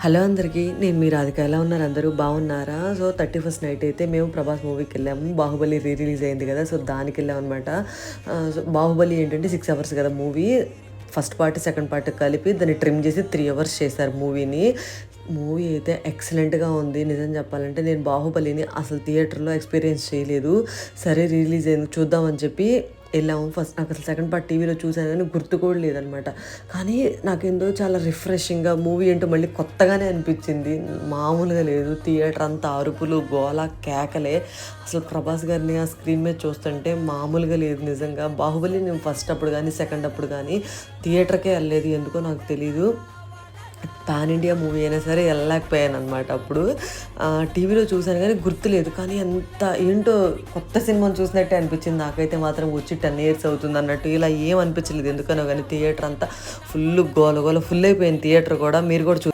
Hello అందరికీ, నేను మీ రాధిక. ఎలా ఉన్నారు? అందరూ బాగున్నారా? సో 31st నైట్ అయితే మేము ప్రభాస్ మూవీకి వెళ్ళాము. బాహుబలి రిలీజ్ అయింది కదా, సో దానికి వెళ్ళాం అనమాట. సో బాహుబలి ఏంటంటే 6 అవర్స్ కదా movie. First part second part కలిపి దాన్ని ట్రిమ్ చేసి 3 అవర్స్ చేశారు మూవీని. మూవీ అయితే ఎక్సలెంట్గా ఉంది. నిజం చెప్పాలంటే నేను బాహుబలిని అసలు థియేటర్లో ఎక్స్పీరియన్స్ చేయలేదు. సరే రిలీజ్ అయింది చూద్దామని చెప్పి వెళ్ళాము. ఫస్ట్ నాకు అసలు సెకండ్ పార్ట్ టీవీలో చూసాను కానీ గుర్తు కూడా లేదనమాట. కానీ నాకేందో చాలా రిఫ్రెషింగ్గా మూవీ ఏంటో మళ్ళీ కొత్తగానే అనిపించింది. మామూలుగా లేదు. థియేటర్ అంతా అరుపులు, గోల, కేకలే. అసలు ప్రభాస్ గారిని ఆ స్క్రీన్ మీద చూస్తుంటే మామూలుగా లేదు నిజంగా. బాహుబలి నేను ఫస్ట్ అప్పుడు కానీ సెకండ్ అప్పుడు కానీ థియేటర్కే వెళ్ళలేదు, ఎందుకో నాకు తెలీదు. పాన్ ఇండియా మూవీ అయినా సరే వెళ్ళలేకపోయాను అనమాట. అప్పుడు టీవీలో చూశాను కానీ గుర్తులేదు. కానీ ఎంత ఏంటో కొత్త సినిమాను చూసినట్టే అనిపించింది నాకైతే. మాత్రం వచ్చి 10 years అవుతుంది అన్నట్టు ఇలా ఏం అనిపించలేదు ఎందుకనో. కానీ థియేటర్ అంతా ఫుల్ గోల గోల ఫుల్ అయిపోయింది థియేటర్ కూడా. మీరు కూడా